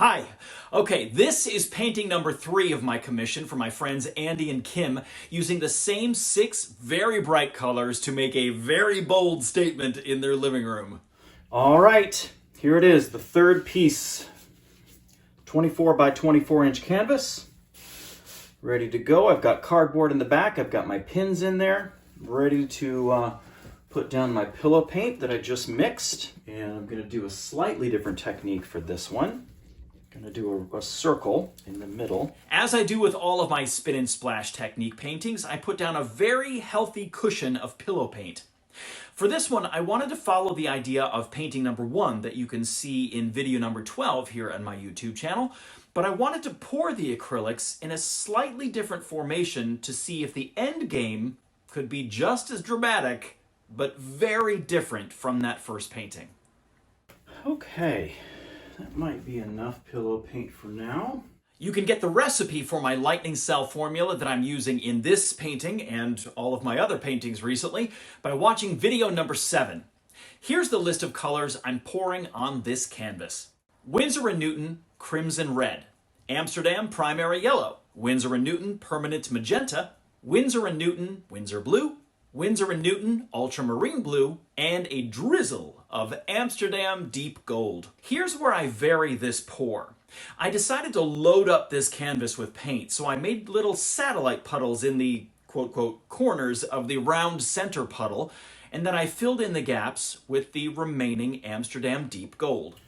Hi. Okay, this is painting number 3 of my commission for my friends Andy and Kim, using the same 6 very bright colors to make a very bold statement in their living room. All right, here it is, the third piece. 24 by 24 inch canvas. Ready to go. I've got cardboard in the back. I've got my pins in there. Ready to put down my pillow paint that I just mixed. And I'm going to do a slightly different technique for this one. Going to do a circle in the middle. As I do with all of my spin and splash technique paintings, I put down a very healthy cushion of pillow paint. For this one, I wanted to follow the idea of painting number 1 that you can see in video number 12 here on my YouTube channel, but I wanted to pour the acrylics in a slightly different formation to see if the end game could be just as dramatic, but very different from that first painting. Okay. That might be enough pillow paint for now. You can get the recipe for my lightning cell formula that I'm using in this painting and all of my other paintings recently by watching video number 7. Here's the list of colors I'm pouring on this canvas. Winsor & Newton, Crimson Red. Amsterdam, Primary Yellow. Winsor & Newton, Permanent Magenta. Winsor & Newton, Winsor Blue. Winsor & Newton, Ultramarine Blue, and a drizzle of Amsterdam Deep Gold. Here's where I vary this pour. I decided to load up this canvas with paint, so I made little satellite puddles in the quote-quote corners of the round center puddle, and then I filled in the gaps with the remaining Amsterdam Deep Gold.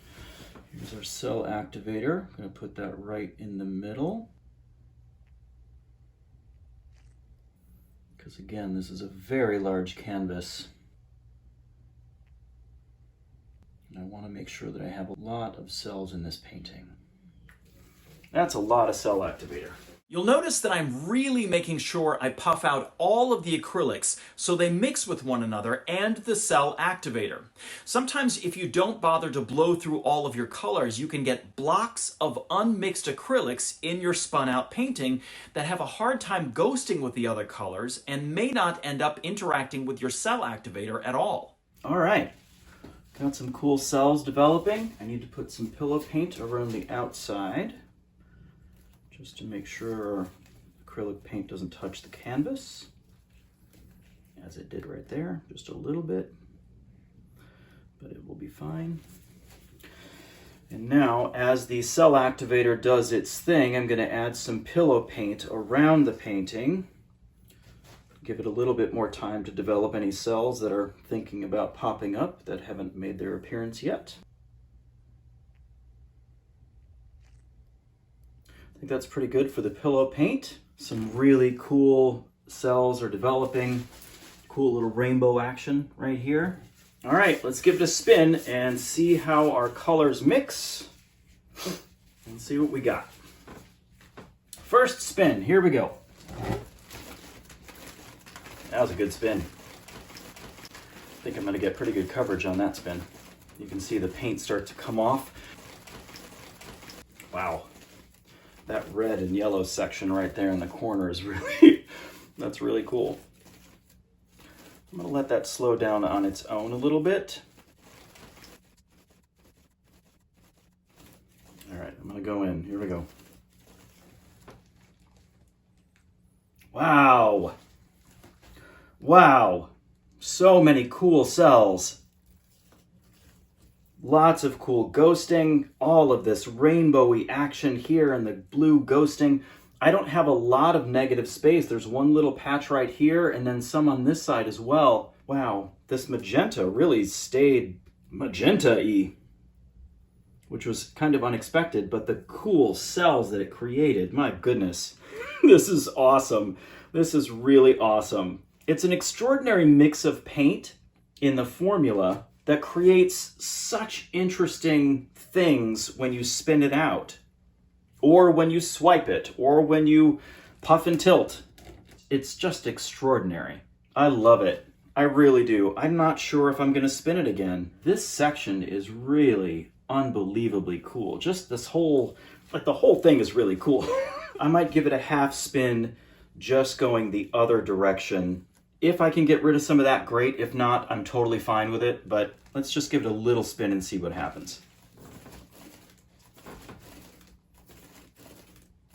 Here's our Cell Activator. I'm going to put that right in the middle. Because again, this is a very large canvas. And I want to make sure that I have a lot of cells in this painting. That's a lot of Cell Activator. You'll notice that I'm really making sure I puff out all of the acrylics so they mix with one another and the Cell Activator. Sometimes if you don't bother to blow through all of your colors, you can get blocks of unmixed acrylics in your spun out painting that have a hard time ghosting with the other colors and may not end up interacting with your Cell Activator at all. All right, got some cool cells developing. I need to put some pillow paint around the outside, just to make sure acrylic paint doesn't touch the canvas, as it did right there, just a little bit, but it will be fine. And now, as the Cell Activator does its thing, I'm going to add some pillow paint around the painting, give it a little bit more time to develop any cells that are thinking about popping up that haven't made their appearance yet. I think that's pretty good for the pillow paint. Some really cool cells are developing. Cool little rainbow action right here. All right, let's give it a spin and see how our colors mix and see what we got. First spin, here we go. That was a good spin. I think I'm gonna get pretty good coverage on that spin. You can see the paint start to come off. Wow. That red and yellow section right there in the corner is really, that's really cool. I'm gonna let that slow down on its own a little bit. All right, I'm gonna go in, here we go. Wow. Wow, so many cool cells. Lots of cool ghosting, all of this rainbowy action here and the blue ghosting. I don't have a lot of negative space. There's one little patch right here and then some on this side as well. Wow, this magenta really stayed magenta-y, which was kind of unexpected, but the cool cells that it created, my goodness, this is awesome. This is really awesome. It's an extraordinary mix of paint in the formula that creates such interesting things when you spin it out, or when you swipe it, or when you puff and tilt. It's just extraordinary. I love it. I really do. I'm not sure if I'm going to spin it again. This section is really unbelievably cool. Just this whole, the whole thing is really cool. I might give it a half spin just going the other direction. If I can get rid of some of that, great. If not, I'm totally fine with it, but let's just give it a little spin and see what happens.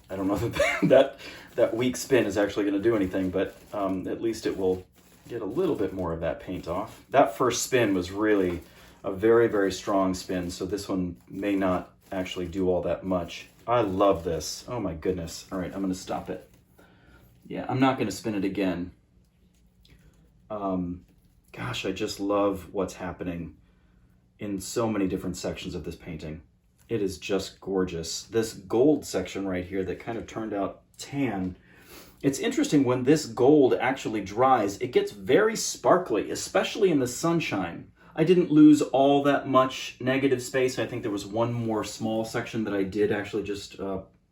I don't know that that weak spin is actually going to do anything, but at least it will get a little bit more of that paint off. That first spin was really a very, very strong spin, so this one may not actually do all that much. I love this. Oh my goodness. All right, I'm going to stop it. Yeah, I'm not going to spin it again. Gosh, I just love what's happening in so many different sections of this painting. It is just gorgeous. This gold section right here that kind of turned out tan. It's interesting, when this gold actually dries, it gets very sparkly, especially in the sunshine. I didn't lose all that much negative space. I think there was one more small section that I did actually just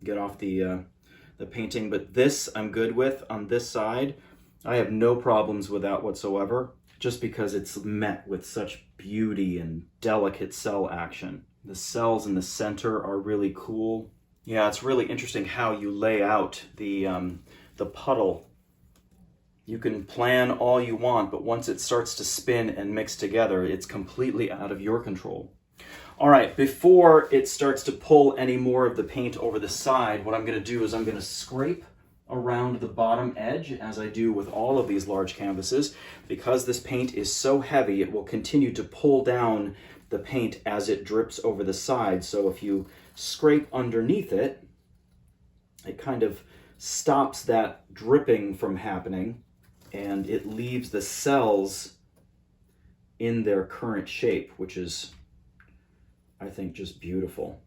get off the painting, but this I'm good with. On this side, I have no problems with that whatsoever, just because it's met with such beauty and delicate cell action. The cells in the center are really cool. Yeah, it's really interesting how you lay out the puddle. You can plan all you want, but once it starts to spin and mix together, it's completely out of your control. All right, before it starts to pull any more of the paint over the side, what I'm going to do is I'm going to scrape around the bottom edge, as I do with all of these large canvases. Because this paint is so heavy, it will continue to pull down the paint as it drips over the side. So if you scrape underneath it, it kind of stops that dripping from happening, and it leaves the cells in their current shape, which is, I think, just beautiful.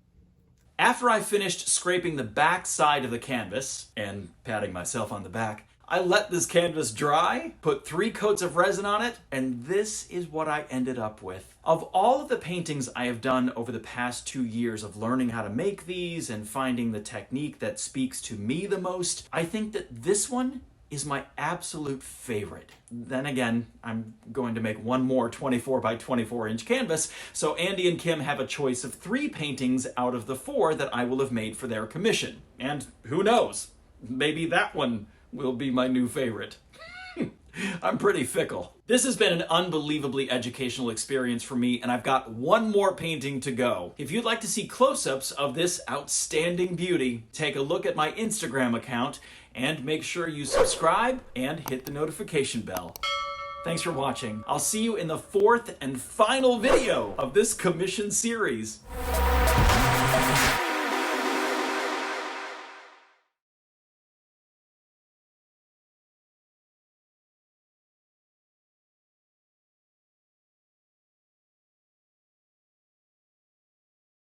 After I finished scraping the back side of the canvas and patting myself on the back, I let this canvas dry, put 3 coats of resin on it, and this is what I ended up with. Of all of the paintings I have done over the past 2 years of learning how to make these and finding the technique that speaks to me the most, I think that this one is my absolute favorite. Then again, I'm going to make one more 24 by 24 inch canvas, so Andy and Kim have a choice of 3 paintings out of the 4 that I will have made for their commission. And who knows, maybe that one will be my new favorite. I'm pretty fickle. This has been an unbelievably educational experience for me, and I've got one more painting to go. If you'd like to see close-ups of this outstanding beauty, take a look at my Instagram account and make sure you subscribe and hit the notification bell. Thanks for watching. I'll see you in the 4th and final video of this commission series.